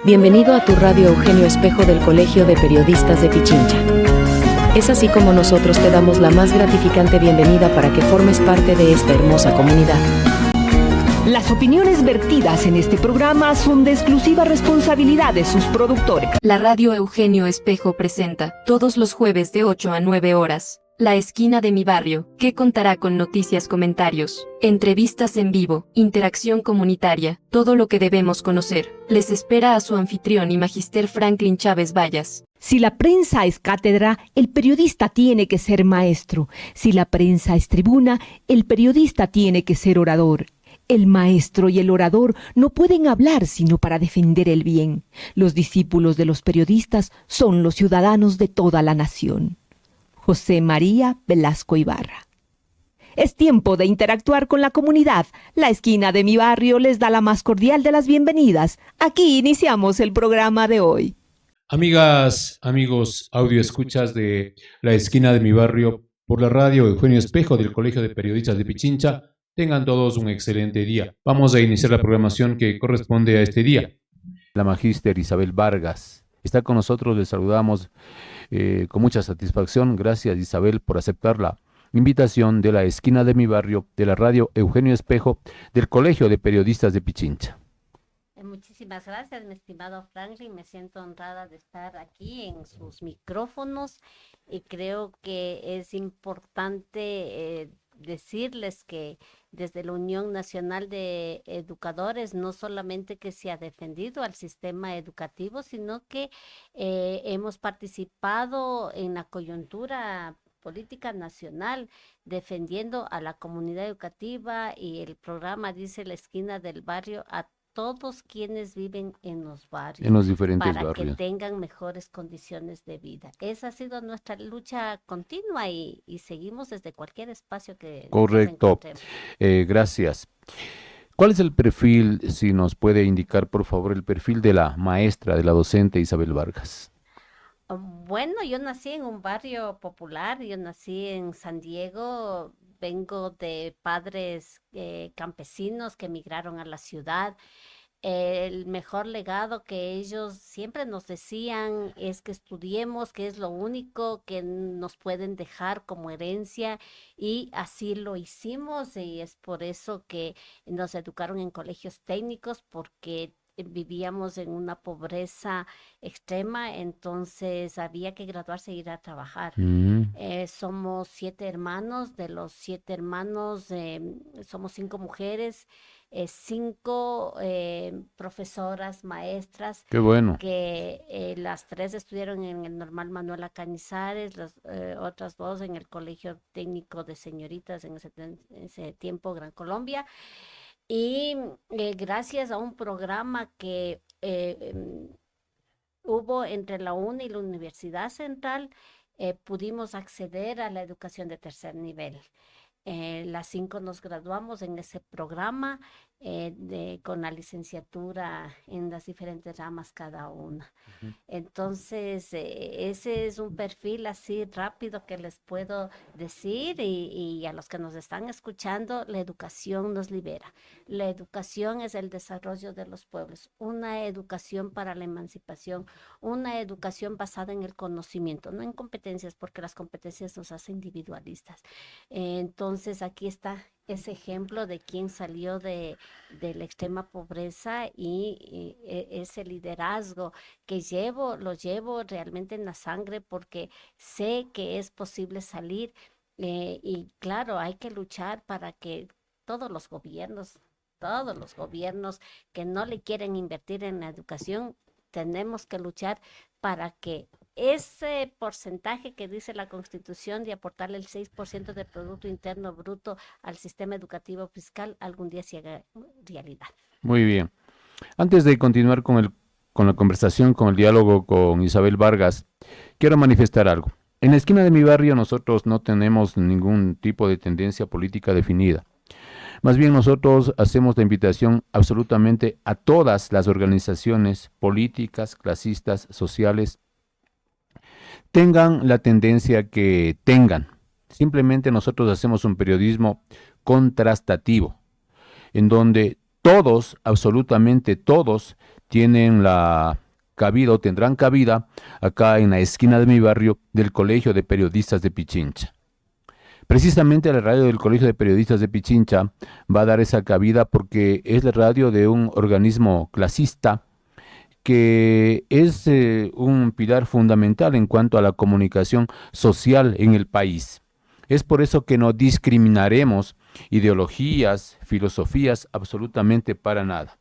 Bienvenido a tu radio Eugenio Espejo del Colegio de Periodistas de Pichincha. Es así como nosotros te damos la más gratificante bienvenida para que formes parte de esta hermosa comunidad. Las opiniones vertidas en este programa son de exclusiva responsabilidad de sus productores. La radio Eugenio Espejo presenta, todos los jueves de 8 a 9 horas, La Esquina de mi Barrio, que contará con noticias, comentarios, entrevistas en vivo, interacción comunitaria, todo lo que debemos conocer. Les espera a su anfitrión y magister Franklin Chávez Vallas. Si la prensa es cátedra, el periodista tiene que ser maestro. Si la prensa es tribuna, el periodista tiene que ser orador. El maestro y el orador no pueden hablar sino para defender el bien. Los discípulos de los periodistas son los ciudadanos de toda la nación. José María Velasco Ibarra. Es tiempo de interactuar con la comunidad. La Esquina de mi Barrio les da la más cordial de las bienvenidas. Aquí iniciamos el programa de hoy. Amigas, amigos, audio escuchas de La Esquina de mi Barrio por la radio Eugenio Espejo del Colegio de Periodistas de Pichincha. Tengan todos un excelente día. Vamos a iniciar la programación que corresponde a este día. La magíster Isabel Vargas está con nosotros, les saludamos con mucha satisfacción. Gracias, Isabel, por aceptar la invitación de La Esquina de mi Barrio de la radio Eugenio Espejo del Colegio de Periodistas de Pichincha. Muchísimas gracias, mi estimado Franklin. Me siento honrada de estar aquí en sus micrófonos y creo que es importante decirles que desde la Unión Nacional de Educadores no solamente que se ha defendido al sistema educativo, sino que hemos participado en la coyuntura política nacional defendiendo a la comunidad educativa, y el programa dice La Esquina del Barrio a todos quienes viven en los barrios, en los diferentes para barrios, que tengan mejores condiciones de vida. Esa ha sido nuestra lucha continua y seguimos desde cualquier espacio que correcto. nos encontremos. Gracias. ¿Cuál es el perfil, si nos puede indicar, por favor, el perfil de la maestra, de la docente Isabel Vargas? Bueno, yo nací en un barrio popular, yo nací en San Diego, vengo de padres campesinos que emigraron a la ciudad. El mejor legado que ellos siempre nos decían es que estudiemos, que es lo único que nos pueden dejar como herencia, y así lo hicimos, y es por eso que nos educaron en colegios técnicos, porque vivíamos en una pobreza extrema, entonces había que graduarse e ir a trabajar. Somos 7 hermanos, de los 7 hermanos somos 5 mujeres, 5 profesoras, maestras. Qué bueno. Que las 3 estudiaron en el Normal Manuela Cañizares, las otras 2 en el Colegio Técnico de Señoritas en ese tiempo, Gran Colombia. Y gracias a un programa que hubo entre la UNA y la Universidad Central, pudimos acceder a la educación de tercer nivel. Las 5 nos graduamos en ese programa con la licenciatura en las diferentes ramas cada una. Entonces, ese es un perfil así rápido que les puedo decir, y a los que nos están escuchando, la educación nos libera. La educación es el desarrollo de los pueblos, una educación para la emancipación, una educación basada en el conocimiento, no en competencias, porque las competencias nos hacen individualistas. Entonces, aquí está ese ejemplo de quien salió de la extrema pobreza, y ese liderazgo que lo llevo realmente en la sangre, porque sé que es posible salir, y claro, hay que luchar para que todos los gobiernos que no le quieren invertir en la educación, tenemos que luchar para que ese porcentaje que dice la Constitución de aportarle el 6% del Producto Interno Bruto al sistema educativo fiscal algún día se haga realidad. Muy bien. Antes de continuar con la conversación, con el diálogo con Isabel Vargas, quiero manifestar algo. En La Esquina de mi Barrio nosotros no tenemos ningún tipo de tendencia política definida. Más bien nosotros hacemos la invitación absolutamente a todas las organizaciones políticas, clasistas, sociales, tengan la tendencia que tengan. Simplemente nosotros hacemos un periodismo contrastativo, en donde todos, absolutamente todos, tienen la cabida o tendrán cabida acá en la esquina de mi barrio del Colegio de Periodistas de Pichincha. Precisamente la radio del Colegio de Periodistas de Pichincha va a dar esa cabida porque es la radio de un organismo clasista que es un pilar fundamental en cuanto a la comunicación social en el país. Es por eso que no discriminaremos ideologías, filosofías, absolutamente para nada.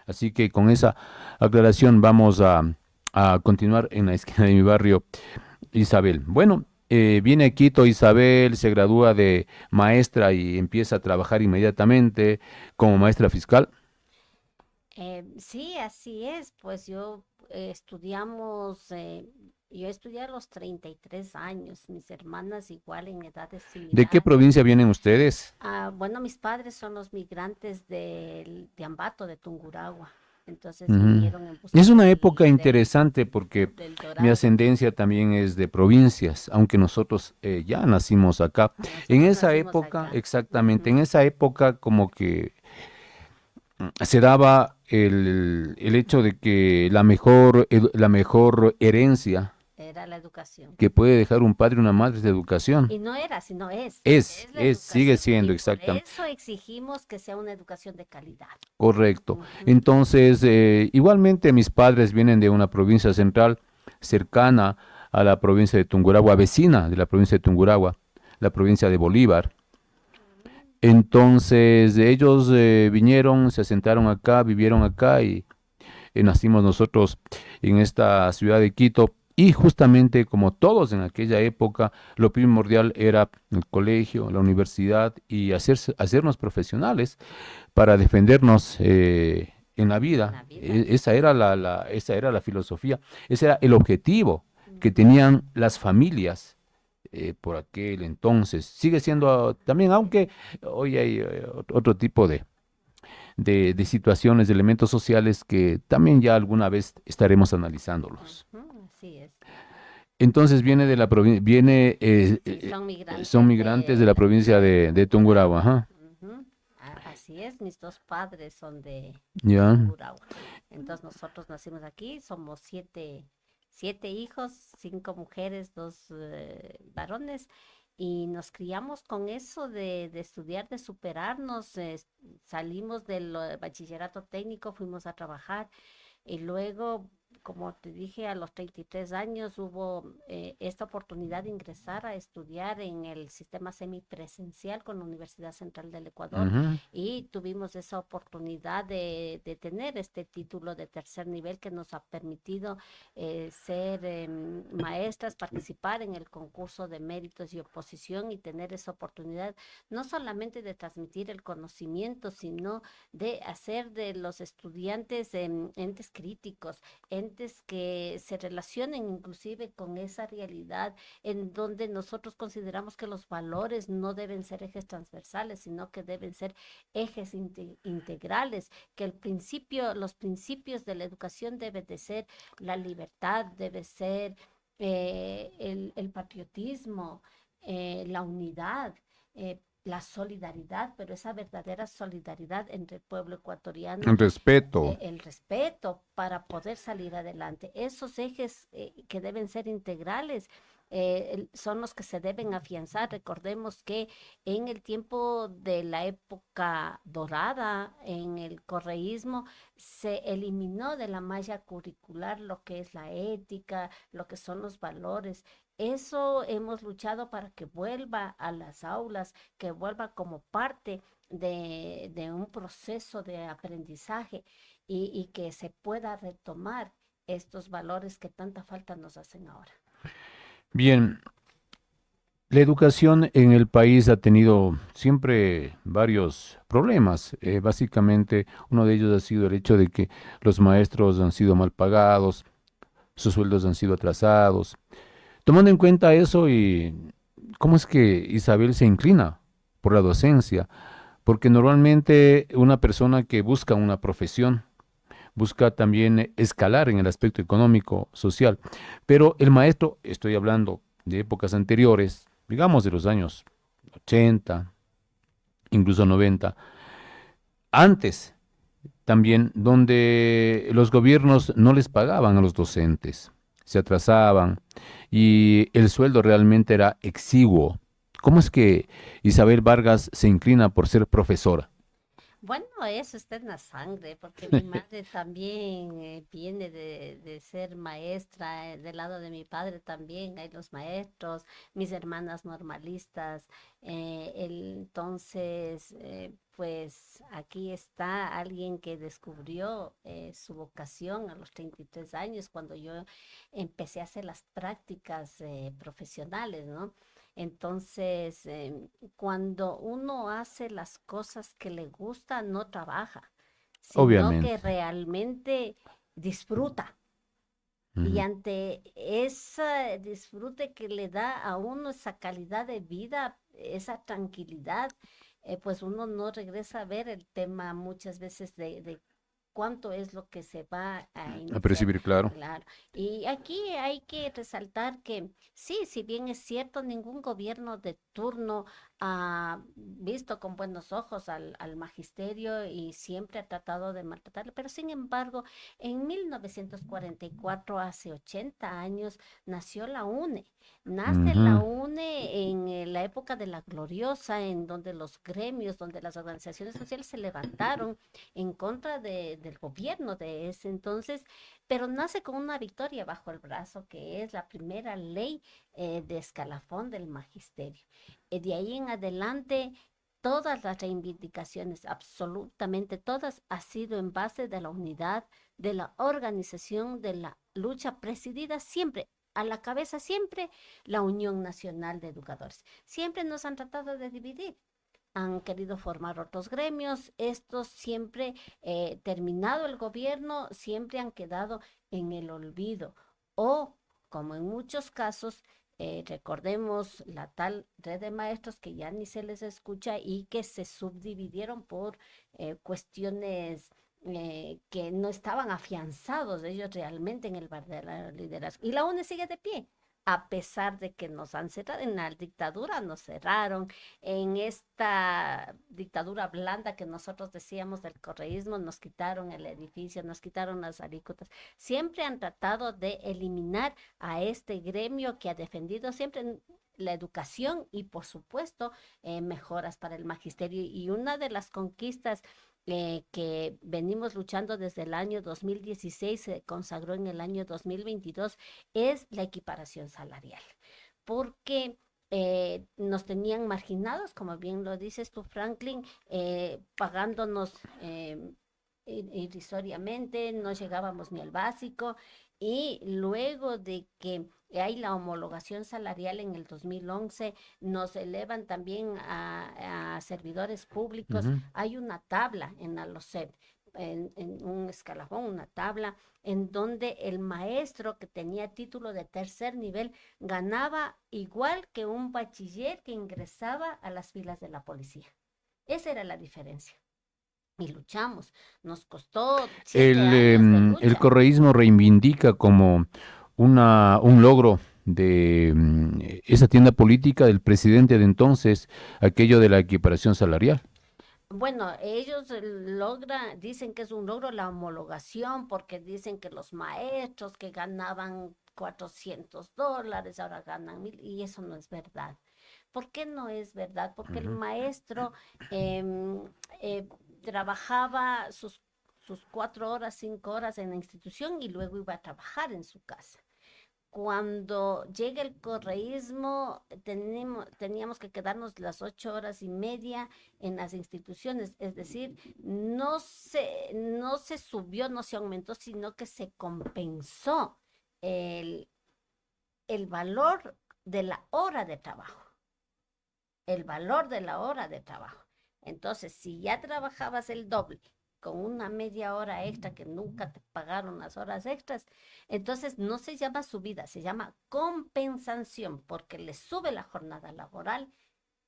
Así que con esa aclaración vamos a continuar en la esquina de mi barrio, Isabel. Bueno, viene a Quito Isabel, se gradúa de maestra y empieza a trabajar inmediatamente como maestra fiscal. Sí, así es. Pues yo estudié a los 33 años, mis hermanas igual en edades ¿De qué similares. provincia vienen ustedes? Bueno, mis padres son los migrantes de Ambato, de Tungurahua. Entonces Ujú. vinieron en busca Es una del, época del, interesante porque del mi dorado. ascendencia también es de provincias, aunque nosotros ya nacimos acá. En Nosotros esa nacimos época, acá. exactamente, en Ujú. esa época como que se daba el hecho de que la mejor herencia Era la educación. que puede dejar un padre y una madre es la educación. Y no era, sino es. Es, Es la sigue educación. siendo Y por exactamente eso exigimos que sea una educación de calidad. correcto. Ujú. Entonces, igualmente mis padres vienen de una provincia central cercana a la provincia de Tungurahua, vecina de la provincia de Tungurahua, la provincia de Bolívar. Entonces, ellos vinieron, se asentaron acá, vivieron acá y nacimos nosotros en esta ciudad de Quito. Y justamente como todos en aquella época, lo primordial era el colegio, la universidad y hacernos profesionales para defendernos en la En vida. la vida. Esa era la filosofía, ese era el objetivo que tenían las familias por aquel entonces. Sigue siendo también, aunque hoy hay otro tipo de situaciones, de elementos sociales que también ya alguna vez estaremos analizándolos. Ujú, así es. Entonces viene de la provincia, Sí, son migrantes son migrantes de la provincia de Tungurahua, ajá. Ujú, así es, mis dos padres son de Ya. Tungurahua. Entonces nosotros nacimos aquí, somos siete hijos, 5 mujeres, 2 varones, y nos criamos con eso de estudiar, de superarnos. Salimos del bachillerato técnico, fuimos a trabajar y luego, como te dije, a los 33 años hubo esta oportunidad de ingresar a estudiar en el sistema semipresencial con la Universidad Central del Ecuador Ujú. y tuvimos esa oportunidad de tener este título de tercer nivel que nos ha permitido ser maestras, participar en el concurso de méritos y oposición y tener esa oportunidad no solamente de transmitir el conocimiento, sino de hacer de los estudiantes entes críticos, entes que se relacionen inclusive con esa realidad en donde nosotros consideramos que los valores no deben ser ejes transversales, sino que deben ser ejes integrales, que los principios de la educación deben de ser la libertad, debe ser el patriotismo, la unidad, la solidaridad, pero esa verdadera solidaridad entre el pueblo ecuatoriano, El respeto. el respeto para poder salir adelante. Esos ejes que deben ser integrales son los que se deben afianzar. Recordemos que en el tiempo de la época dorada, en el correísmo, se eliminó de la malla curricular lo que es la ética, lo que son los valores. Eso hemos luchado para que vuelva a las aulas, que vuelva como parte de un proceso de aprendizaje y que se pueda retomar estos valores que tanta falta nos hacen ahora. Bien, la educación en el país ha tenido siempre varios problemas. Básicamente, uno de ellos ha sido el hecho de que los maestros han sido mal pagados, sus sueldos han sido atrasados. Tomando en cuenta eso, y ¿cómo es que Isabel se inclina por la docencia? Porque normalmente una persona que busca una profesión busca también escalar en el aspecto económico, social. Pero el maestro, estoy hablando de épocas anteriores, digamos de los años 80, incluso 90, antes también donde los gobiernos no les pagaban a los docentes, se atrasaban y el sueldo realmente era exiguo. ¿Cómo es que Isabel Vargas se inclina por ser profesora? Bueno, eso está en la sangre, porque mi madre también viene de ser maestra, del lado de mi padre también hay los maestros, mis hermanas normalistas, entonces, pues aquí está alguien que descubrió su vocación a los 33 años, cuando yo empecé a hacer las prácticas profesionales, ¿no? Entonces, cuando uno hace las cosas que le gusta, no trabaja, sino que Obviamente. realmente disfruta. Y Ujú. ante ese disfrute que le da a uno esa calidad de vida, esa tranquilidad, pues uno no regresa a ver el tema muchas veces de cuánto es lo que se va a A iniciar. percibir, claro. Claro. Y aquí hay que resaltar que sí, si bien es cierto, ningún gobierno de turno ha visto con buenos ojos al magisterio y siempre ha tratado de maltratarlo, pero sin embargo, en 1944, hace 80 años, nació la UNE. Nace la Ujú. UNE en la época de la gloriosa, en donde los gremios, donde las organizaciones sociales se levantaron en contra del gobierno de ese entonces, pero nace con una victoria bajo el brazo, que es la primera ley de escalafón del magisterio. De ahí en adelante, todas las reivindicaciones, absolutamente todas, ha sido en base de la unidad, de la organización, de la lucha presidida siempre. A la cabeza siempre la Unión Nacional de Educadores. Siempre nos han tratado de dividir, han querido formar otros gremios, estos siempre, terminado el gobierno, siempre han quedado en el olvido o, como en muchos casos, recordemos la tal red de maestros que ya ni se les escucha y que se subdividieron por cuestiones que no estaban afianzados ellos realmente en el verdadero liderazgo. Y la UNE sigue de pie. A pesar de que nos han cerrado, en la dictadura nos cerraron, en esta dictadura blanda que nosotros decíamos del correísmo, nos quitaron el edificio, nos quitaron las alícuotas. Siempre han tratado de eliminar a este gremio que ha defendido siempre la educación y, por supuesto, mejoras para el magisterio. Y una de las conquistas que venimos luchando desde el año 2016, se consagró en el año 2022, es la equiparación salarial. Porque nos tenían marginados, como bien lo dices tú, Franklin, pagándonos irrisoriamente, no llegábamos ni al básico, y luego de que hay la homologación salarial en el 2011, nos elevan también a servidores públicos, Ujú. hay una tabla en la LOCEP, en un escalafón, una tabla, en donde el maestro que tenía título de tercer nivel ganaba igual que un bachiller que ingresaba a las filas de la policía. Esa era la diferencia. Y luchamos. Nos costó 7 años de El lucha. correísmo reivindica como un logro de esa tienda política del presidente de entonces, aquello de la equiparación salarial. Bueno, ellos logran, dicen que es un logro la homologación, porque dicen que los maestros que ganaban $400 ahora ganan 1,000, y eso no es verdad. ¿Por qué no es verdad? Porque el Ujú. maestro em, eh, trabajaba sus 4 horas, 5 horas en la institución y luego iba a trabajar en su casa. Cuando llega el correísmo, teníamos que quedarnos las 8 horas y media en las instituciones, es decir, no se subió, no se aumentó, sino que se compensó el, el valor de la hora de trabajo, el valor de la hora de trabajo. Entonces, si ya trabajabas el doble con una media hora extra que nunca te pagaron las horas extras, entonces no se llama subida, se llama compensación, porque le sube la jornada laboral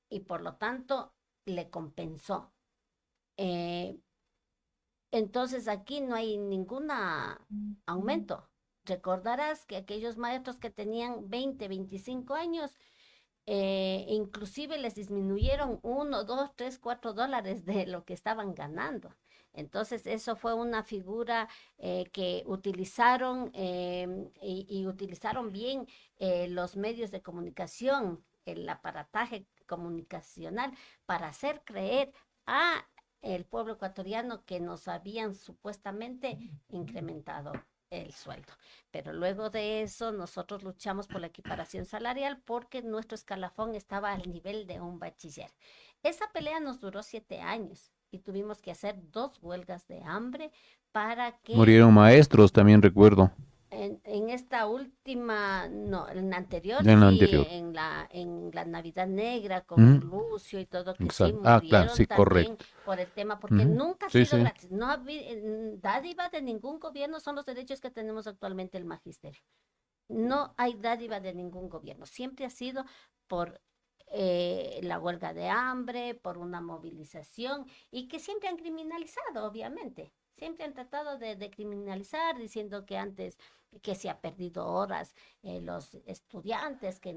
y por lo tanto le compensó. Eh, entonces aquí no hay ningún aumento. Recordarás que aquellos maestros que tenían 20, 25 años, inclusive les disminuyeron $1, $2, $3, $4 de lo que estaban ganando. Entonces, eso fue una figura que utilizaron y utilizaron bien los medios de comunicación, el aparataje comunicacional, para hacer creer a el pueblo ecuatoriano que nos habían supuestamente incrementado el sueldo. Pero luego de eso nosotros luchamos por la equiparación salarial porque nuestro escalafón estaba al nivel de un bachiller. Esa pelea nos duró 7 años y tuvimos que hacer 2 huelgas de hambre para que Murieron maestros, también recuerdo, en esta última, no, en la anterior, en la sí, anterior. en la Navidad Negra con Ujú, Lucio y todo, que sí exacto. Ah, claro, murieron sí, también correcto. por el tema, porque Ujú, nunca ha sí, sido sí. gratis. No ha dádiva de ningún gobierno son los derechos que tenemos actualmente el magisterio. No hay dádiva de ningún gobierno. Siempre ha sido por la huelga de hambre, por una movilización y que siempre han criminalizado, obviamente. Siempre han tratado de criminalizar, diciendo que antes que se ha perdido horas los estudiantes, que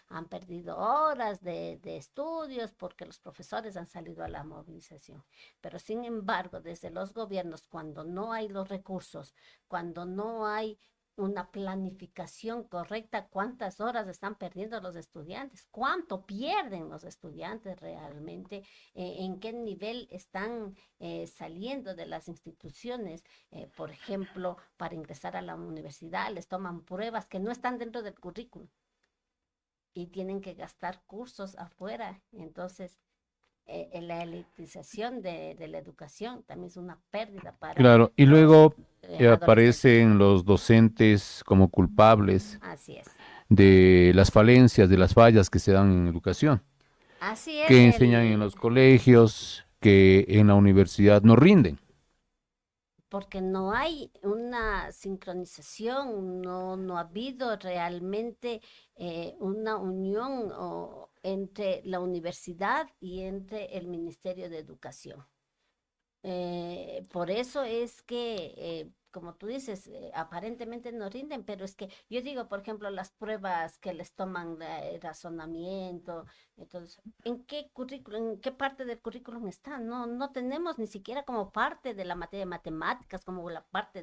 han perdido horas de estudios porque los profesores han salido a la movilización. Pero sin embargo, desde los gobiernos, cuando no hay los recursos, cuando no hay una planificación correcta, cuántas horas están perdiendo los estudiantes, cuánto pierden los estudiantes realmente, en qué nivel están saliendo de las instituciones, por ejemplo, para ingresar a la universidad, les toman pruebas que no están dentro del currículum y tienen que gastar cursos afuera. Entonces, la elitización de la educación también es una pérdida para Claro, y los luego adolescentes. aparecen los docentes como culpables Así es. de las falencias, de las fallas que se dan en educación, Así es que enseñan en los colegios, que en la universidad no rinden. porque no hay una sincronización, no ha habido realmente una unión entre la universidad y entre el Ministerio de Educación. Por eso es que, como tú dices, aparentemente no rinden, pero es que yo digo, por ejemplo, las pruebas que les toman de razonamiento, entonces, ¿en qué currículum, en qué parte del currículum está? No tenemos ni siquiera como parte de la materia de matemáticas, como la parte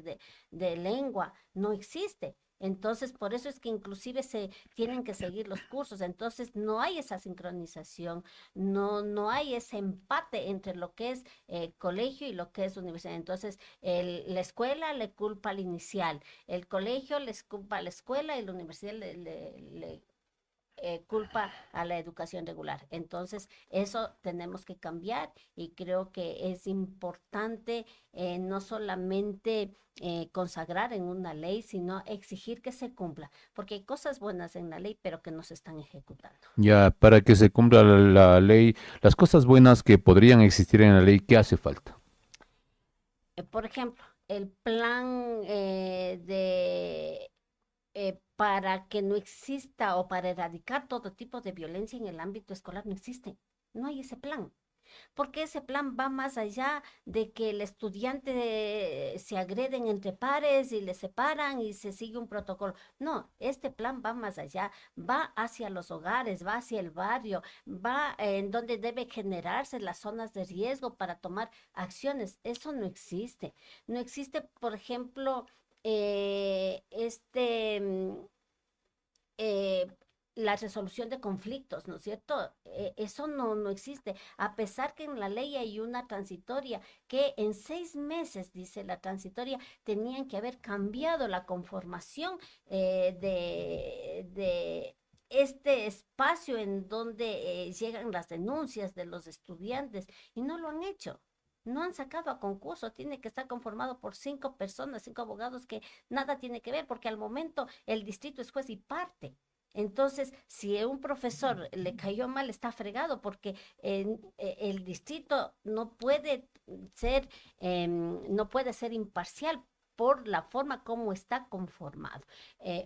de lengua, no existe. Entonces, por eso es que inclusive se tienen que seguir los cursos. Entonces, no hay esa sincronización, no hay ese empate entre lo que es colegio y lo que es universidad. Entonces, la escuela le culpa al inicial, el colegio les culpa a la escuela y la universidad le culpa a la educación regular. Entonces, eso tenemos que cambiar y creo que es importante no solamente consagrar en una ley, sino exigir que se cumpla, porque hay cosas buenas en la ley, pero que no se están ejecutando. Ya, para que se cumpla la ley, las cosas buenas que podrían existir en la ley, ¿qué hace falta? Por ejemplo, el plan para que no exista o para erradicar todo tipo de violencia en el ámbito escolar no existe. No hay ese plan. Porque ese plan va más allá de que el estudiante se agreden entre pares y le separan y se sigue un protocolo. No, este plan va más allá, va hacia los hogares, va hacia el barrio, va en donde debe generarse las zonas de riesgo para tomar acciones. Eso no existe. No existe, por ejemplo, eh, la resolución de conflictos, ¿no es cierto? Eso no existe, a pesar que en la ley hay una transitoria, que en 6 meses, dice la transitoria, tenían que haber cambiado la conformación de este espacio en donde llegan las denuncias de los estudiantes y no lo han hecho. No han sacado a concurso, tiene que estar conformado por 5 personas, 5 abogados que nada tiene que ver, porque al momento el distrito es juez y parte. Entonces, si a un profesor le cayó mal, está fregado porque el distrito no puede ser imparcial por la forma como está conformado.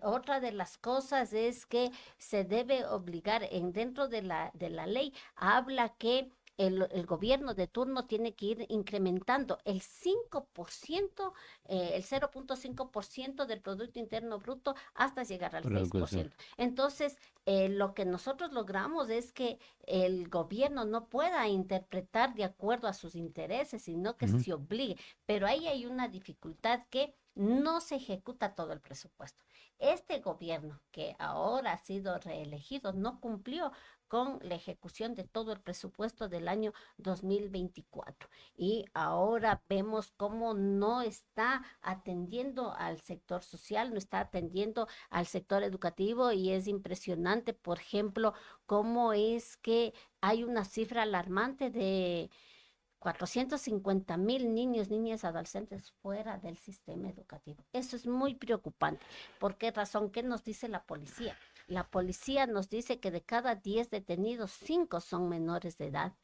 Otra de las cosas es que se debe obligar dentro de la ley, habla que el gobierno de turno tiene que ir incrementando el 5%, el 0,5% del Producto Interno Bruto hasta llegar al Para la educación. 6%. Entonces, lo que nosotros logramos es que el gobierno no pueda interpretar de acuerdo a sus intereses, sino que Ujú. se obligue. Pero ahí hay una dificultad que no se ejecuta todo el presupuesto. Este gobierno que ahora ha sido reelegido no cumplió con la ejecución de todo el presupuesto del año 2024. Y ahora vemos cómo no está atendiendo al sector social, no está atendiendo al sector educativo y es impresionante, por ejemplo, cómo es que hay una cifra alarmante de 450.000 niños, niñas, adolescentes fuera del sistema educativo. Eso es muy preocupante. ¿Por qué razón? ¿Qué nos dice la policía? La policía nos dice que de cada 10 detenidos, 5 son menores de edad.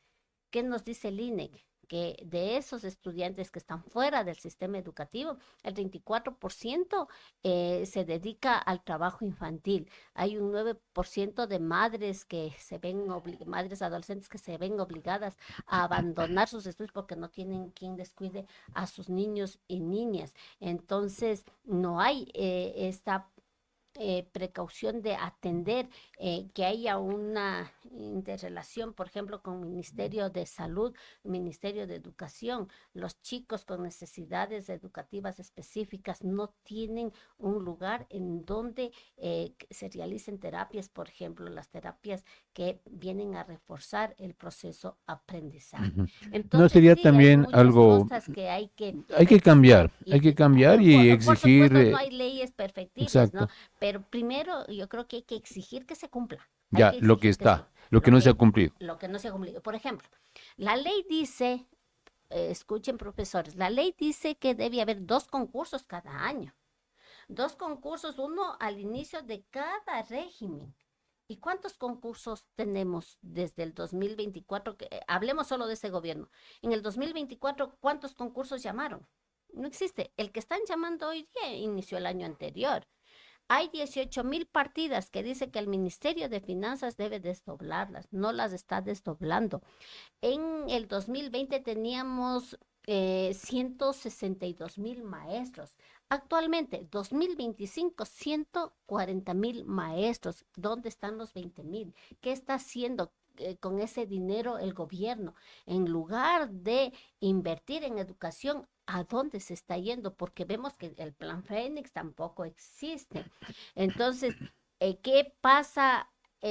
¿Qué nos dice el INEC? Que de esos estudiantes que están fuera del sistema educativo, el 34% se dedica al trabajo infantil. Hay un 9% de madres que se ven, madres adolescentes que se ven obligadas a abandonar sus estudios porque no tienen quien descuide a sus niños y niñas. Entonces, no hay esta precaución de atender que haya una interrelación, por ejemplo, con Ministerio de Salud, Ministerio de Educación. Los chicos con necesidades educativas específicas no tienen un lugar en donde se realicen terapias, por ejemplo, las terapias que vienen a reforzar el proceso aprendizaje. Ujú. No Entonces, sería sí, hay también muchas algo, cosas que hay que hay que cambiar y por exigir, supuesto, no hay leyes perfectibles, ¿no? exacto, Pero primero yo creo que hay que exigir que se cumpla. Hay ya que lo que exigir que se, está, lo que no se ha cumplido. lo que no se ha cumplido. Por ejemplo, la ley dice, escuchen profesores, la ley dice que debe haber 2 concursos cada año. 2 concursos, uno al inicio de cada régimen. ¿Y cuántos concursos tenemos desde el 2024? Hablemos solo de ese gobierno. En el 2024, ¿cuántos concursos llamaron? No existe. El que están llamando hoy día inició el año anterior. Hay 18.000 partidas que dice que el Ministerio de Finanzas debe desdoblarlas, no las está desdoblando. En el 2020 teníamos 162.000 maestros. Actualmente, 2025, 140.000 maestros. ¿Dónde están los 20.000? ¿Qué está haciendo con ese dinero el gobierno? En lugar de invertir en educación, ¿a dónde se está yendo? Porque vemos que el plan Fénix tampoco existe. Entonces, ¿qué pasa?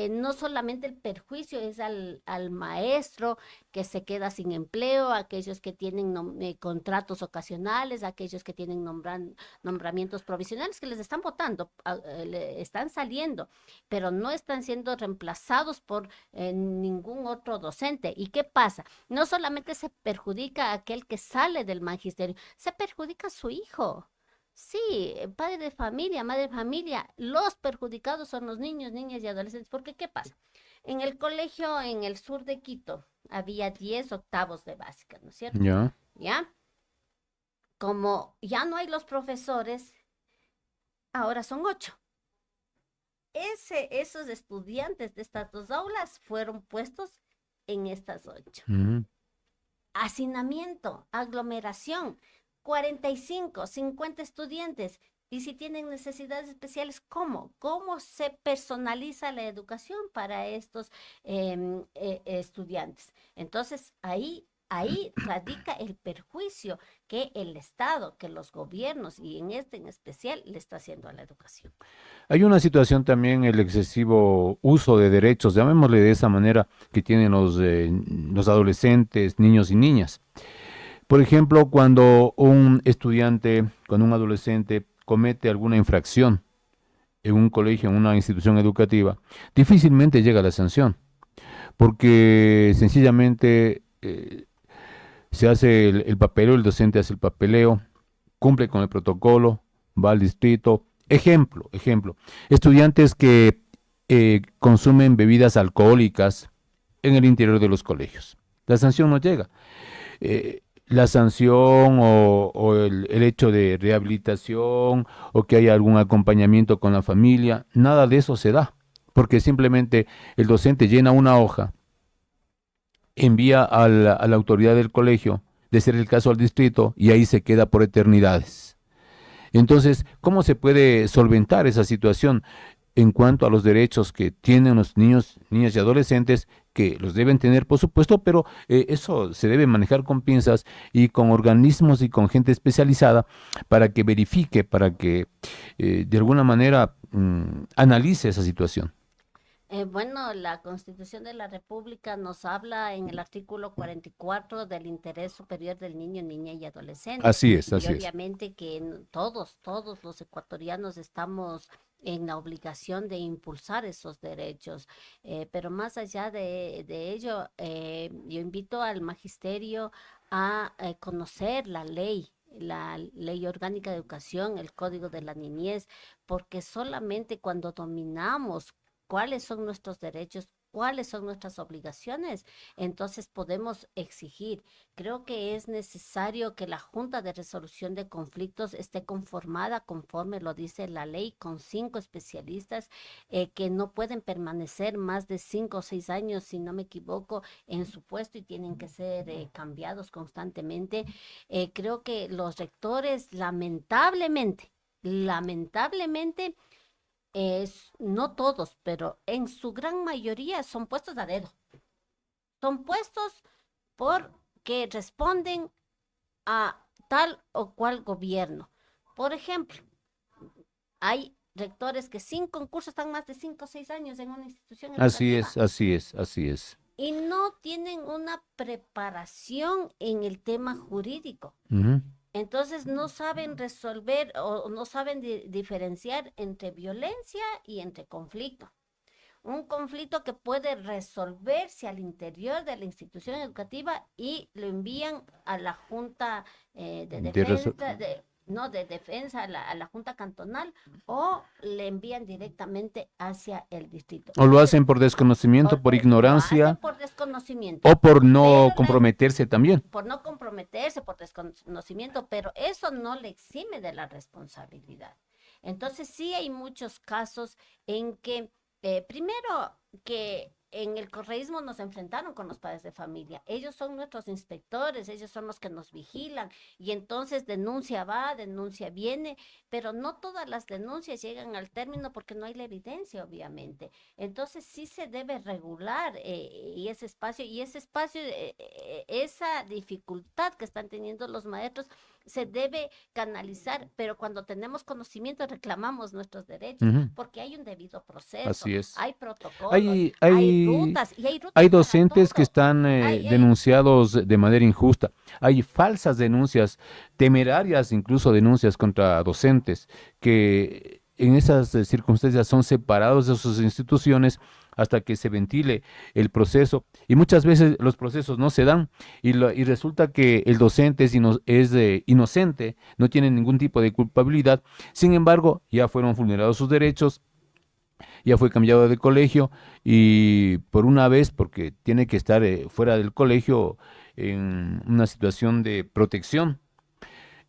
No solamente el perjuicio es al maestro que se queda sin empleo, aquellos que tienen contratos ocasionales, aquellos que tienen nombramientos provisionales que les están votando, le están saliendo, pero no están siendo reemplazados por ningún otro docente. ¿Y qué pasa? No solamente se perjudica a aquel que sale del magisterio, se perjudica a su hijo. Sí, padre de familia, madre de familia, los perjudicados son los niños, niñas y adolescentes, porque ¿qué pasa? En el colegio en el sur de Quito había 10 octavos de básica, ¿no es cierto? Ya. ¿Ya? Como ya no hay los profesores, ahora son 8. Esos estudiantes de estas 2 aulas fueron puestos en estas 8. Ujú. Hacinamiento, aglomeración, 45, 50 estudiantes. Y si tienen necesidades especiales, ¿cómo? ¿Cómo se personaliza la educación para estos estudiantes? Entonces, ahí radica el perjuicio que el Estado, que los gobiernos, y en este en especial, le está haciendo a la educación. Hay una situación también, el excesivo uso de derechos, llamémosle de esa manera, que tienen los adolescentes, niños y niñas. Por ejemplo, cuando un estudiante, cuando un adolescente comete alguna infracción en un colegio, en una institución educativa, difícilmente llega la sanción, porque sencillamente se hace el papeleo, el docente hace el papeleo, cumple con el protocolo, va al distrito. Ejemplo, estudiantes que consumen bebidas alcohólicas en el interior de los colegios. La sanción no llega. La sanción o el hecho de rehabilitación o que haya algún acompañamiento con la familia, nada de eso se da, porque simplemente el docente llena una hoja envía a la autoridad del colegio, de ser el caso al distrito, y ahí se queda por eternidades. Entonces, ¿cómo se puede solventar esa situación en cuanto a los derechos que tienen los niños, niñas y adolescentes, que los deben tener, por supuesto, pero eso se debe manejar con pinzas y con organismos y con gente especializada para que verifique, para que de alguna manera analice esa situación? Bueno, la Constitución de la República nos habla en el artículo 44 del interés superior del niño, niña y adolescente. Así es, Y así es. obviamente que todos los ecuatorianos estamos en la obligación de impulsar esos derechos. Pero más allá de ello, yo invito al magisterio a conocer la ley orgánica de educación, el Código de la Niñez, porque solamente cuando dominamos cuáles son nuestros derechos, cuáles son nuestras obligaciones, entonces podemos exigir. Creo que es necesario que la Junta de Resolución de Conflictos esté conformada conforme lo dice la ley, con 5 especialistas que no pueden permanecer más de 5 o 6 años, si no me equivoco, en su puesto y tienen que ser cambiados constantemente. Creo que los rectores, lamentablemente, no todos, pero en su gran mayoría son puestos a dedo. Son puestos porque responden a tal o cual gobierno. Por ejemplo, hay rectores que sin concurso están más de 5 o 6 años en una institución Así educativa es, así es, así es. y no tienen una preparación en el tema jurídico. Ujú. Entonces no saben resolver o no saben diferenciar entre violencia y entre conflicto. Un conflicto que puede resolverse al interior de la institución educativa y lo envían a la Junta de De reso- Defensa, no de defensa, a la Junta Cantonal, o le envían directamente hacia el distrito. O lo hacen por desconocimiento, por Lo ignorancia hacen por desconocimiento, o por no pero comprometerse también. por no comprometerse, por desconocimiento, pero eso no le exime de la responsabilidad. Entonces sí hay muchos casos en que, primero, que en el correísmo nos enfrentaron con los padres de familia. Ellos son nuestros inspectores, ellos son los que nos vigilan y entonces denuncia va, denuncia viene, pero no todas las denuncias llegan al término porque no hay la evidencia, obviamente. Entonces sí se debe regular y ese espacio, esa dificultad que están teniendo los maestros se debe canalizar, pero cuando tenemos conocimiento reclamamos nuestros derechos, Ujú. porque hay un debido proceso, Así es. hay protocolos, Hay, hay hay, rutas y hay rutas hay para docentes que todo. están Hay, denunciados de manera injusta. Hay falsas denuncias, temerarias incluso denuncias contra docentes que en esas circunstancias son separados de sus instituciones hasta que se ventile el proceso. Y muchas veces los procesos no se dan y resulta que el docente es inocente, no tiene ningún tipo de culpabilidad. Sin embargo, ya fueron vulnerados sus derechos, ya fue cambiado de colegio y por una vez, porque tiene que estar fuera del colegio en una situación de protección,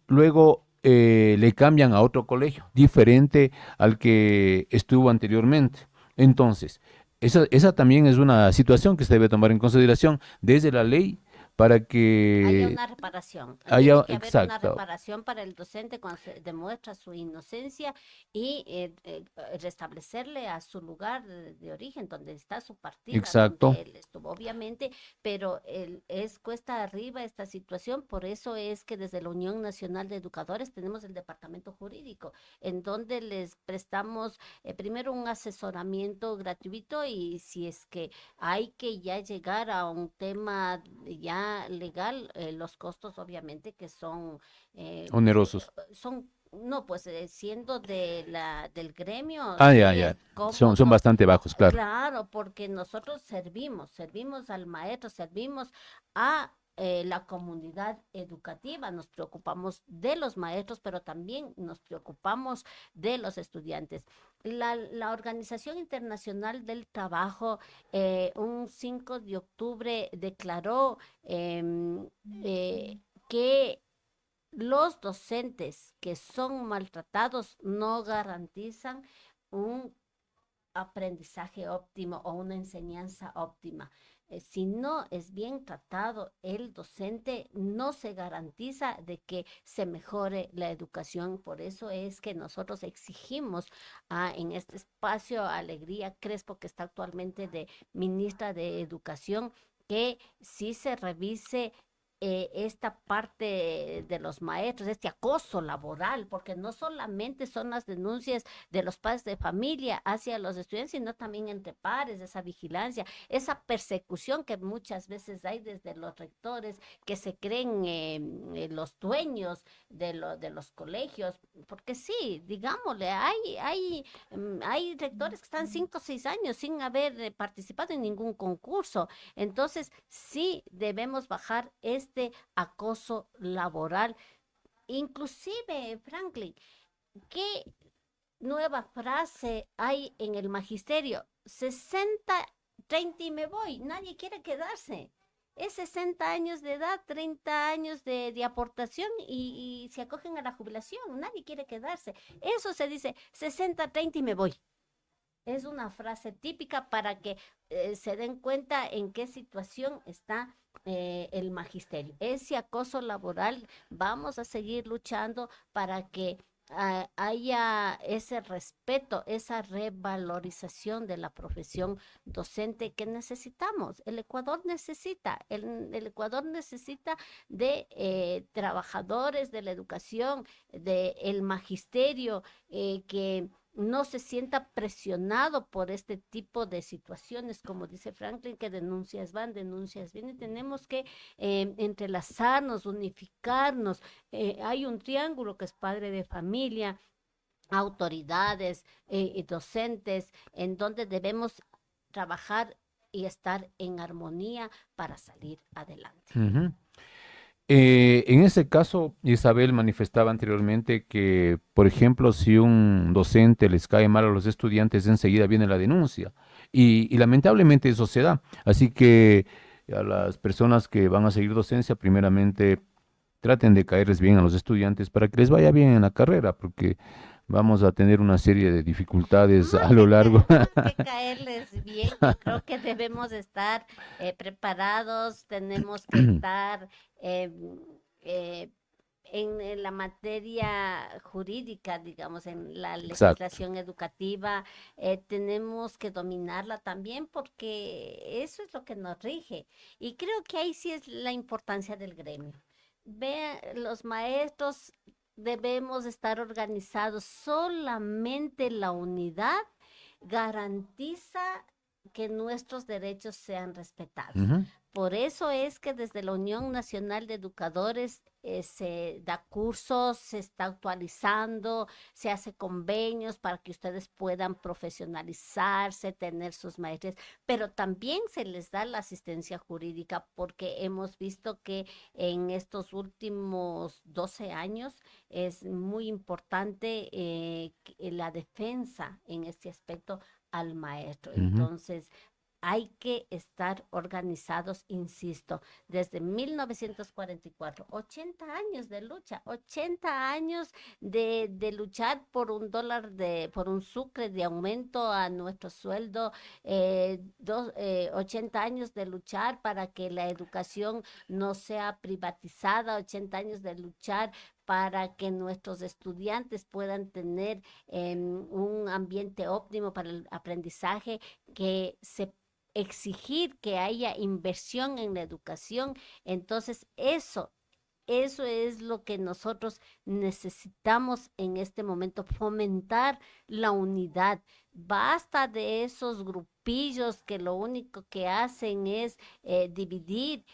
luego le cambian a otro colegio, diferente al que estuvo anteriormente. Entonces, esa también es una situación que se debe tomar en consideración desde la ley para haya que una reparación. haya, Tiene que haber una exacto, reparación para el docente cuando se demuestra su inocencia y restablecerle a su lugar de origen, donde está su partida, exacto, donde él estuvo, obviamente, pero es cuesta arriba esta situación, por eso es que desde la Unión Nacional de Educadores tenemos el departamento jurídico, en donde les prestamos primero un asesoramiento gratuito y si es que hay que ya llegar a un tema ya legal, los costos obviamente que son, onerosos. no, pues siendo del gremio, Ah, ya, sí ya. es Son cómodo. bastante bajos, claro. Claro, porque nosotros servimos al maestro, servimos a la comunidad educativa, nos preocupamos de los maestros, pero también nos preocupamos de los estudiantes. La Organización Internacional del Trabajo un 5 de octubre declaró que los docentes que son maltratados no garantizan un aprendizaje óptimo o una enseñanza óptima. Si no es bien tratado el docente, no se garantiza de que se mejore la educación. Por eso es que nosotros exigimos en este espacio a Alegría Crespo, que está actualmente de ministra de Educación, que sí se revise esta parte de los maestros, este acoso laboral, porque no solamente son las denuncias de los padres de familia hacia los estudiantes, sino también entre pares, esa vigilancia, esa persecución que muchas veces hay desde los rectores que se creen los dueños de los colegios, porque sí, digámosle, hay rectores que están 5 o 6 años sin haber participado en ningún concurso. Entonces, sí debemos bajar este acoso laboral. Inclusive, Franklin, ¿qué nueva frase hay en el magisterio? 60-30 y me voy. Nadie quiere quedarse. Es 60 años de edad, 30 años de aportación y se acogen a la jubilación. Nadie quiere quedarse. Eso se dice 60-30 y me voy. Es una frase típica para que se den cuenta en qué situación está el magisterio. Ese acoso laboral, vamos a seguir luchando para que haya ese respeto, esa revalorización de la profesión docente que necesitamos. El Ecuador necesita, el Ecuador necesita de trabajadores de la educación, del magisterio, que no se sienta presionado por este tipo de situaciones, como dice Franklin, que denuncias van, denuncias vienen, tenemos que entrelazarnos, unificarnos. Hay un triángulo que es padre de familia, autoridades y docentes, en donde debemos trabajar y estar en armonía para salir adelante. Ujú. En ese caso, Isabel manifestaba anteriormente que, por ejemplo, si un docente les cae mal a los estudiantes, enseguida viene la denuncia. Y lamentablemente eso se da. Así que a las personas que van a seguir docencia, primeramente traten de caerles bien a los estudiantes para que les vaya bien en la carrera, porque vamos a tener una serie de dificultades a lo largo. Más que caerles bien, yo creo que debemos estar preparados, tenemos que estar eh, en la materia jurídica, digamos, en la Exacto. legislación educativa, tenemos que dominarla también porque eso es lo que nos rige. Y creo que ahí sí es la importancia del gremio. Vean, los maestros debemos estar organizados, solamente la unidad garantiza que nuestros derechos sean respetados. Ujú. Por eso es que desde la Unión Nacional de Educadores se da cursos, se está actualizando, se hace convenios para que ustedes puedan profesionalizarse, tener sus maestrías, pero también se les da la asistencia jurídica porque hemos visto que en estos últimos 12 años es muy importante la defensa en este aspecto al maestro. Ujú. Entonces, hay que estar organizados, insisto, desde 1944, 80 años de lucha, 80 años de luchar por $1, por un sucre de aumento a nuestro sueldo, 80 años de luchar para que la educación no sea privatizada, 80 años de luchar para que nuestros estudiantes puedan tener un ambiente óptimo para el aprendizaje, que se exigir que haya inversión en la educación. Entonces, eso es lo que nosotros necesitamos en este momento, fomentar la unidad. Basta de esos grupillos que lo único que hacen es dividir,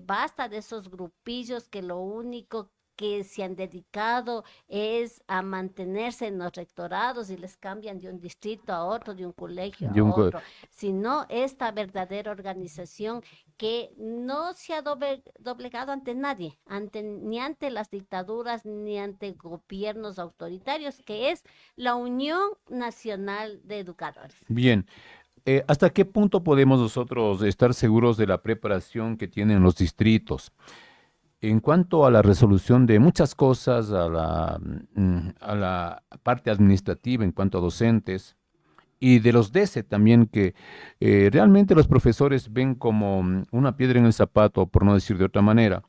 basta de esos grupillos que lo único que se han dedicado es a mantenerse en los rectorados y les cambian de un distrito a otro, de un colegio a Yo un co- otro, sino esta verdadera organización que no se ha doblegado ante nadie, ni ante las dictaduras, ni ante gobiernos autoritarios, que es la Unión Nacional de Educadores. Bien. ¿Hasta qué punto podemos nosotros estar seguros de la preparación que tienen los distritos? En cuanto a la resolución de muchas cosas, a la parte administrativa, en cuanto a docentes, y de los DESE también, que realmente los profesores ven como una piedra en el zapato, por no decir de otra manera,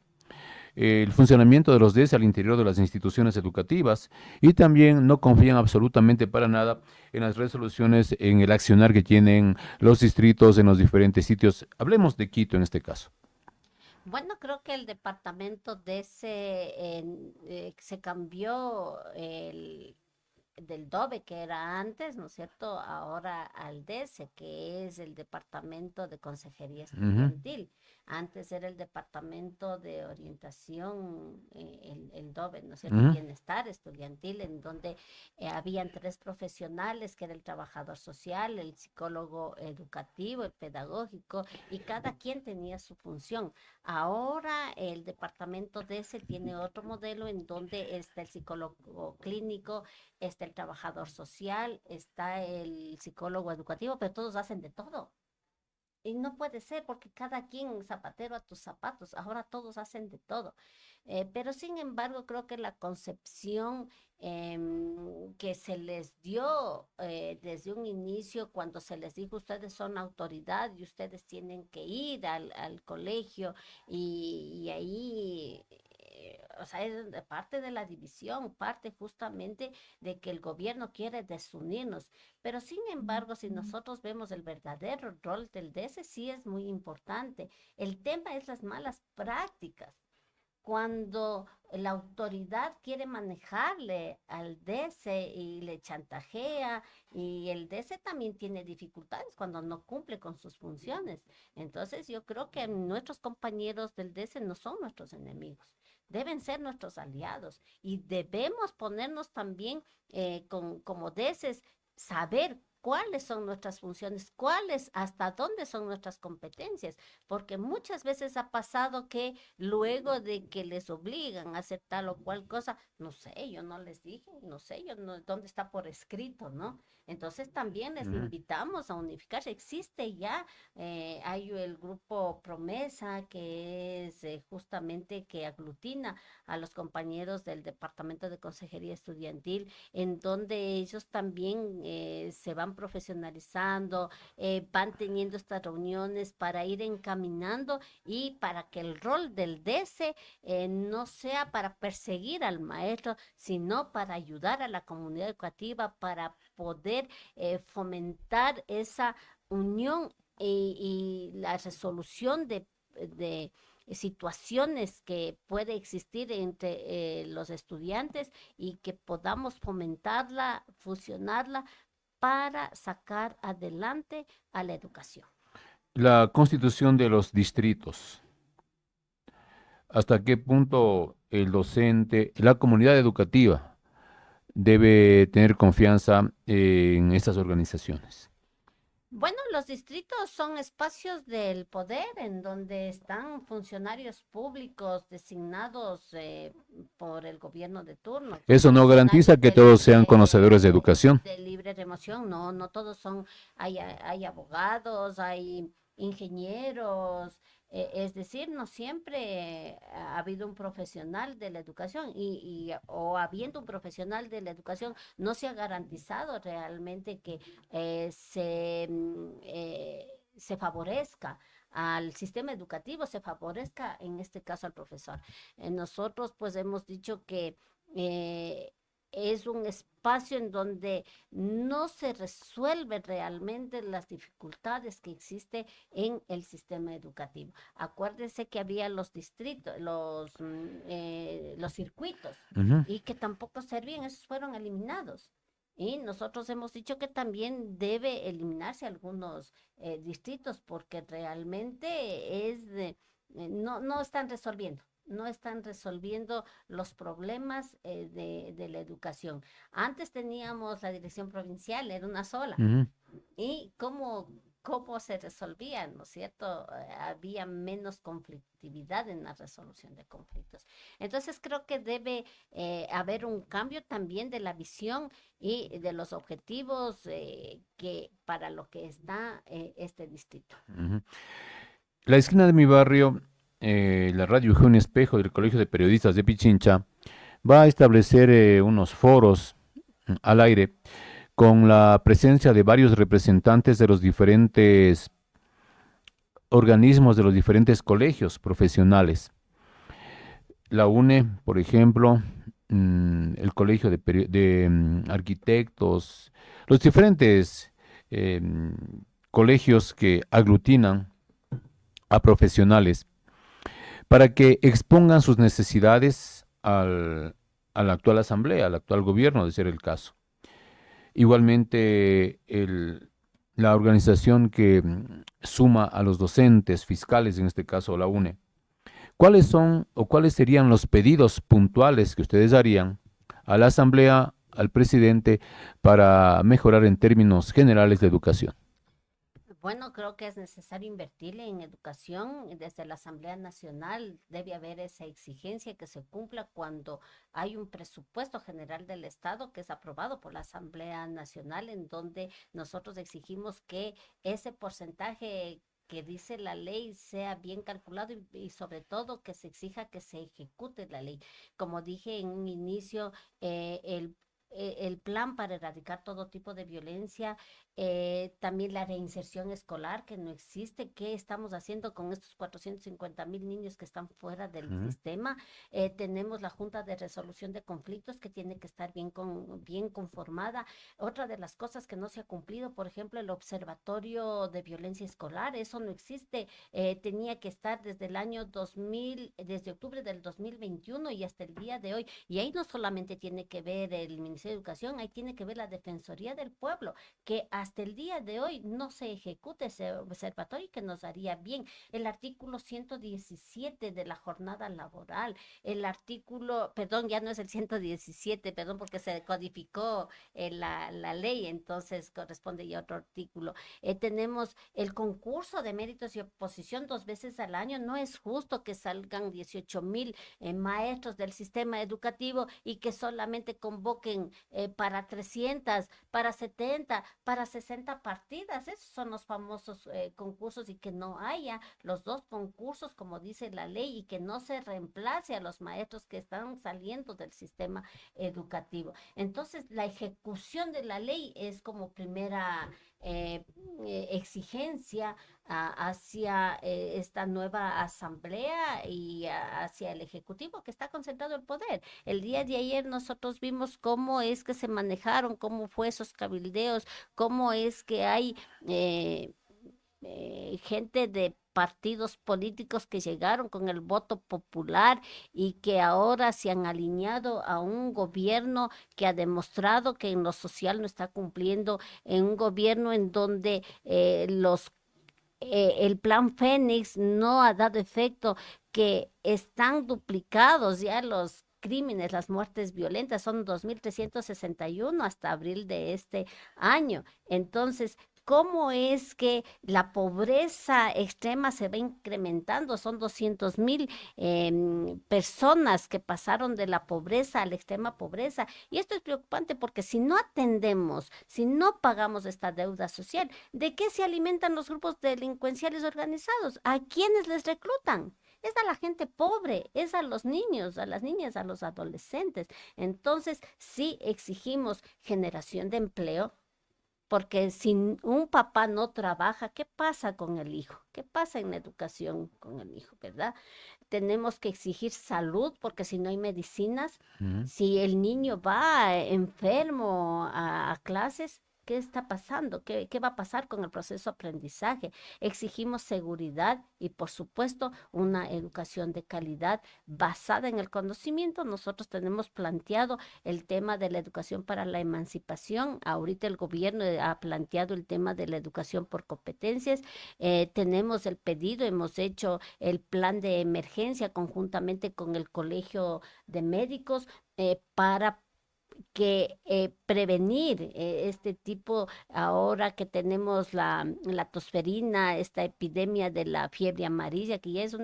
el funcionamiento de los DESE al interior de las instituciones educativas, y también no confían absolutamente para nada en las resoluciones, en el accionar que tienen los distritos en los diferentes sitios. Hablemos de Quito en este caso. Bueno, creo que el departamento de se cambió del DOBE que era antes, ¿no es cierto? Ahora al DESE, que es el Departamento de Consejería Estudiantil. Antes era el Departamento de Orientación, el DOBE, ¿no es cierto? Bienestar Estudiantil, en donde habían 3 profesionales, que era el trabajador social, el psicólogo educativo, el pedagógico, y cada quien tenía su función. Ahora el departamento DESE tiene otro modelo en donde está el psicólogo clínico, está el trabajador social, está el psicólogo educativo, pero todos hacen de todo. Y no puede ser porque cada quien zapatero a tus zapatos, ahora todos hacen de todo. Pero sin embargo, creo que la concepción que se les dio desde un inicio, cuando se les dijo ustedes son autoridad y ustedes tienen que ir al colegio y ahí... O sea, es parte de la división, parte justamente de que el gobierno quiere desunirnos. Pero sin embargo, si nosotros vemos el verdadero rol del DESE, sí es muy importante. El tema es las malas prácticas. Cuando la autoridad quiere manejarle al DESE y le chantajea, y el DESE también tiene dificultades cuando no cumple con sus funciones. Entonces yo creo que nuestros compañeros del DESE no son nuestros enemigos, deben ser nuestros aliados, y debemos ponernos también como DESES, saber cuáles son nuestras funciones, hasta dónde son nuestras competencias, porque muchas veces ha pasado que luego de que les obligan a hacer tal o cual cosa, no sé, yo no les dije, no sé, yo no, dónde está por escrito, ¿no? Entonces también les invitamos a unificarse. Existe ya, hay el grupo Promesa, que es justamente que aglutina a los compañeros del Departamento de Consejería Estudiantil, en donde ellos también se van profesionalizando, van teniendo estas reuniones para ir encaminando y para que el rol del DESE no sea para perseguir al maestro, sino para ayudar a la comunidad educativa, para poder fomentar esa unión y la resolución de situaciones que puede existir entre los estudiantes, y que podamos fomentarla, fusionarla para sacar adelante a la educación. La constitución de los distritos. ¿Hasta qué punto el docente, la comunidad educativa, debe tener confianza en estas organizaciones? Bueno, los distritos son espacios del poder en donde están funcionarios públicos designados por el gobierno de turno. Eso no garantiza que todos sean conocedores de educación. De libre remoción, no, no todos son, hay abogados, hay ingenieros, es decir, no siempre ha habido un profesional de la educación, o habiendo un profesional de la educación, no se ha garantizado realmente que se favorezca al sistema educativo, se favorezca en este caso al profesor. Nosotros pues hemos dicho que es un espacio en donde no se resuelven realmente las dificultades que existen en el sistema educativo. Acuérdense que había los distritos, los circuitos, y que tampoco servían, esos fueron eliminados. Y nosotros hemos dicho que también debe eliminarse algunos distritos, porque realmente no están resolviendo. No están resolviendo los problemas de la educación. Antes teníamos la dirección provincial, era una sola. ¿Y cómo se resolvía, no es cierto? Había menos conflictividad en la resolución de conflictos. Entonces creo que debe haber un cambio también de la visión y de los objetivos que para lo que está este distrito. La esquina de mi barrio, la radio Eugenio Espejo del Colegio de Periodistas de Pichincha, va a establecer unos foros al aire con la presencia de varios representantes de los diferentes organismos, de los diferentes colegios profesionales. La UNE, por ejemplo, el Colegio de Arquitectos, los diferentes colegios que aglutinan a profesionales para que expongan sus necesidades a la actual asamblea, al actual gobierno, de ser el caso. Igualmente, la organización que suma a los docentes, fiscales, en este caso la UNE, ¿cuáles son o cuáles serían los pedidos puntuales que ustedes harían a la asamblea, al presidente, para mejorar en términos generales la educación? Bueno, creo que es necesario invertirle en educación. Desde la Asamblea Nacional debe haber esa exigencia que se cumpla cuando hay un presupuesto general del Estado que es aprobado por la Asamblea Nacional, en donde nosotros exigimos que ese porcentaje que dice la ley sea bien calculado y sobre todo que se exija que se ejecute la ley. Como dije en un inicio, el plan para erradicar todo tipo de violencia, también la reinserción escolar que no existe. ¿Qué estamos haciendo con estos 450,000 niños que están fuera del sistema? Tenemos la Junta de Resolución de Conflictos que tiene que estar bien conformada. Otra de las cosas que no se ha cumplido, por ejemplo, el Observatorio de Violencia Escolar, eso no existe. Tenía que estar desde el año 2000, desde octubre del 2021 y hasta el día de hoy. Y ahí no solamente tiene que ver el Ministerio de Educación, ahí tiene que ver la Defensoría del Pueblo, que hasta el día de hoy no se ejecuta ese observatorio y que nos haría bien. El artículo 117 de la jornada laboral, el artículo, perdón, ya no es el 117, perdón, porque se codificó la ley, entonces corresponde ya otro artículo. Tenemos el concurso de méritos y oposición 2 veces al año. No es justo que salgan 18,000 maestros del sistema educativo y que solamente convoquen para 300, para 70, para 60 partidas. Esos son los famosos concursos, y que no haya los 2 concursos como dice la ley y que no se reemplace a los maestros que están saliendo del sistema educativo. Entonces, la ejecución de la ley es como primera exigencia hacia esta nueva asamblea y hacia el ejecutivo que está concentrado el poder. El día de ayer nosotros vimos cómo es que se manejaron, cómo fue esos cabildeos, cómo es que hay gente de partidos políticos que llegaron con el voto popular y que ahora se han alineado a un gobierno que ha demostrado que en lo social no está cumpliendo, en un gobierno en donde el plan Fénix no ha dado efecto, que están duplicados ya los crímenes, las muertes violentas, son 2,361 hasta abril de este año. Entonces, ¿cómo es que la pobreza extrema se va incrementando? Son 200,000 personas que pasaron de la pobreza a la extrema pobreza. Y esto es preocupante porque si no atendemos, si no pagamos esta deuda social, ¿de qué se alimentan los grupos delincuenciales organizados? ¿A quiénes les reclutan? Es a la gente pobre, es a los niños, a las niñas, a los adolescentes. Entonces, sí exigimos generación de empleo, porque si un papá no trabaja, ¿qué pasa con el hijo? ¿Qué pasa en la educación con el hijo, verdad? Tenemos que exigir salud, porque si no hay medicinas, si el niño va enfermo a clases, ¿qué está pasando? ¿Qué va a pasar con el proceso de aprendizaje? Exigimos seguridad y, por supuesto, una educación de calidad basada en el conocimiento. Nosotros tenemos planteado el tema de la educación para la emancipación. Ahorita el gobierno ha planteado el tema de la educación por competencias. Tenemos el pedido, hemos hecho el plan de emergencia conjuntamente con el Colegio de Médicos para que prevenir este tipo, ahora que tenemos la tosferina, esta epidemia de la fiebre amarilla, que ya es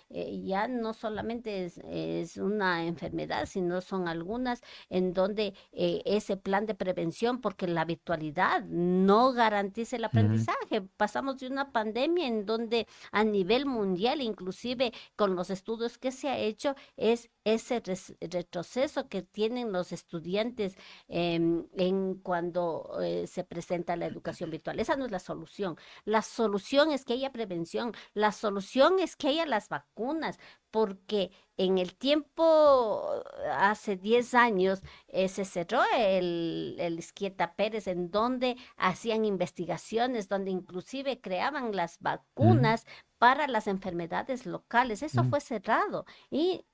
ya no solamente es una enfermedad, sino son algunas en donde ese plan de prevención, porque la virtualidad no garantiza el aprendizaje. Pasamos de una pandemia en donde a nivel mundial, inclusive con los estudios que se ha hecho, es ese retroceso que tienen los estudiantes en cuando se presenta la educación virtual. Esa no es la solución. La solución es que haya prevención, la solución es que haya las vacunas, porque en el tiempo, hace 10 años, se cerró el Izquieta Pérez, en donde hacían investigaciones, donde inclusive creaban las Mm, vacunas para las enfermedades locales. Eso mm. fue cerrado y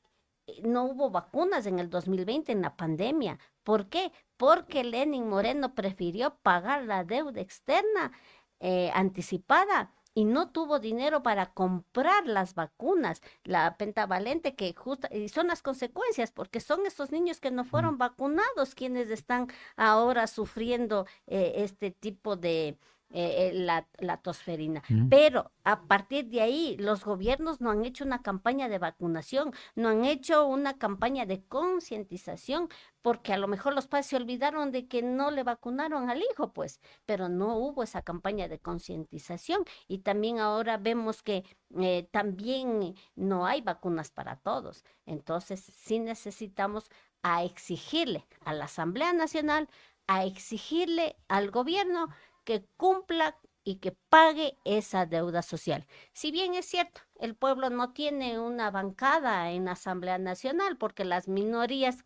no hubo vacunas en el 2020 en la pandemia. ¿Por qué? Porque Lenin Moreno prefirió pagar la deuda externa anticipada y no tuvo dinero para comprar las vacunas, la pentavalente que justo, y son las consecuencias, porque son esos niños que no Mm, fueron vacunados quienes están ahora sufriendo este tipo de la tosferina. mm. Pero a partir de ahí, los gobiernos no han hecho una campaña de vacunación, no han hecho una campaña de concientización, porque a lo mejor los padres se olvidaron de que no le vacunaron al hijo, pues, pero no hubo esa campaña de concientización. Y también ahora vemos que también no hay vacunas para todos. Entonces, sí necesitamos a exigirle a la Asamblea Nacional, a exigirle al gobierno que cumpla y que pague esa deuda social. Si bien es cierto, el pueblo no tiene una bancada en la Asamblea Nacional porque las minorías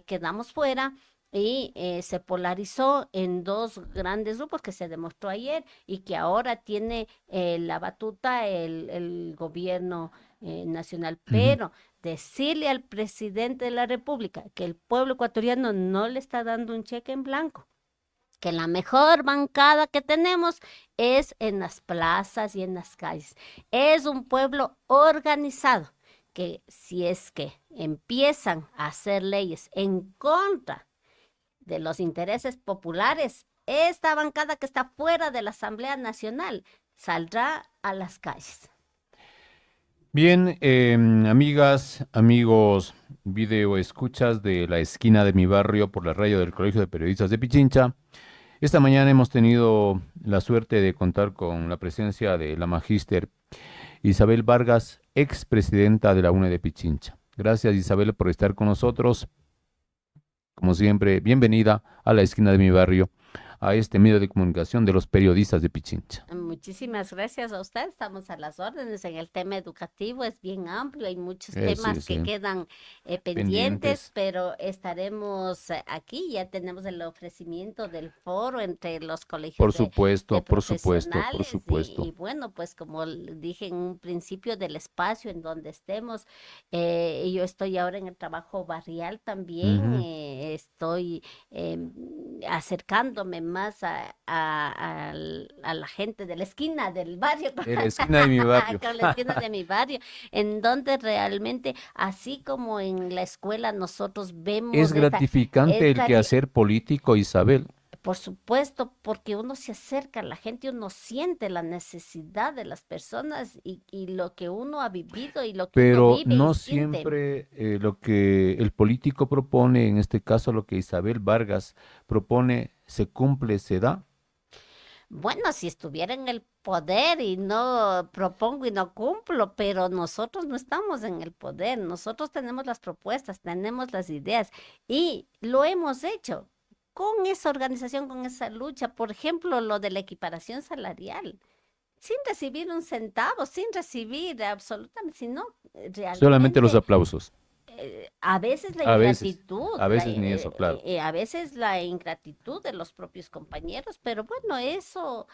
quedamos fuera y se polarizó en dos grandes grupos que se demostró ayer y que ahora tiene la batuta el gobierno nacional. Ujú. Pero decirle al presidente de la República que el pueblo ecuatoriano no le está dando un cheque en blanco, que la mejor bancada que tenemos es en las plazas y en las calles. Es un pueblo organizado que si es que empiezan a hacer leyes en contra de los intereses populares, esta bancada que está fuera de la Asamblea Nacional saldrá a las calles. Bien, amigas, amigos, video escuchas de la esquina de mi barrio por la radio del Colegio de Periodistas de Pichincha. Esta mañana hemos tenido la suerte de contar con la presencia de la magíster Isabel Vargas, expresidenta de la UNE de Pichincha. Gracias, Isabel, por estar con nosotros. Como siempre, bienvenida a la esquina de mi barrio, a este medio de comunicación de los periodistas de Pichincha. Muchísimas gracias a usted. Estamos a las órdenes en el tema educativo. Es bien amplio. Hay muchos Sí, temas que sí, quedan pendientes, pendientes. pero estaremos aquí. Ya tenemos el ofrecimiento del foro entre los colegios Por de supuesto, por supuesto, por profesionales y supuesto. bueno, pues como dije en un principio del espacio en donde estemos, yo estoy ahora en el trabajo barrial también. Ujú. Estoy em, acercándome más a la gente de la esquina del barrio, De la esquina de mi barrio. con la esquina de mi barrio, en donde realmente, así como en la escuela nosotros Es vemos gratificante el esta, quehacer político, Isabel, por supuesto, porque uno se acerca a la gente, uno siente la necesidad de las personas y lo que uno ha vivido y lo que uno pero vive y no siente. siempre lo que el político propone, en este caso lo que Isabel Vargas propone, se cumple, se da. Bueno, si estuviera en el poder y no propongo y no cumplo, pero nosotros no estamos en el poder, nosotros tenemos las propuestas, tenemos las ideas y lo hemos hecho con esa organización, con esa lucha. Por ejemplo, lo de la equiparación salarial, sin recibir un centavo, sin recibir absolutamente, sino Solamente los realmente aplausos. a veces la A veces, ingratitud, a veces ni eso, claro. a veces la ingratitud de los propios compañeros, pero bueno, eso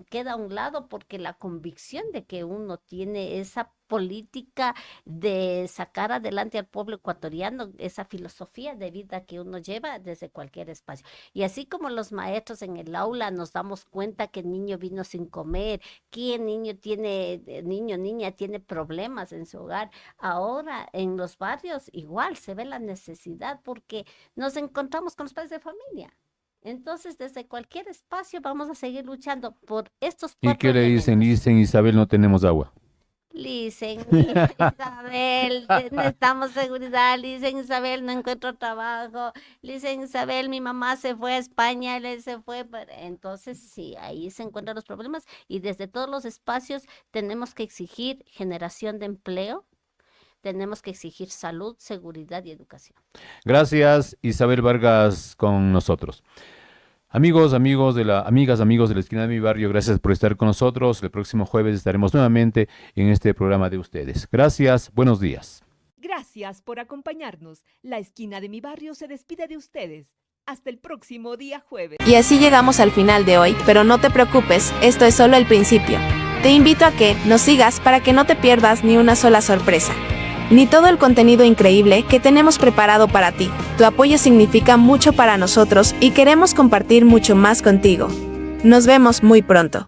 queda a un lado porque la convicción de que uno tiene esa política de sacar adelante al pueblo ecuatoriano, esa filosofía de vida que uno lleva desde cualquier espacio. Y así como los maestros en el aula nos damos cuenta que el niño vino sin comer, que el niño tiene, niño, niña tiene problemas en su hogar. Ahora en los barrios igual se ve la necesidad porque nos encontramos con los padres de familia. Entonces, desde cualquier espacio vamos a seguir luchando por estos ¿Y cuatro qué le dicen? elementos. Dicen, Isabel, no tenemos agua. Dicen, Isabel, necesitamos seguridad. Dicen, Isabel, no encuentro trabajo. Dicen, Isabel, mi mamá se fue a España, él se fue. Entonces, sí, ahí se encuentran los problemas y desde todos los espacios tenemos que exigir generación de empleo, tenemos que exigir salud, seguridad y educación. Gracias, Isabel Vargas, con nosotros. Amigos de amigos de la esquina de mi barrio, gracias por estar con nosotros. El próximo jueves estaremos nuevamente en este programa de ustedes. Gracias, buenos días. Gracias por acompañarnos. La esquina de mi barrio se despide de ustedes. Hasta el próximo día jueves. Y así llegamos al final de hoy, pero no te preocupes, esto es solo el principio. Te invito a que nos sigas para que no te pierdas ni una sola sorpresa, ni todo el contenido increíble que tenemos preparado para ti. Tu apoyo significa mucho para nosotros y queremos compartir mucho más contigo. Nos vemos muy pronto.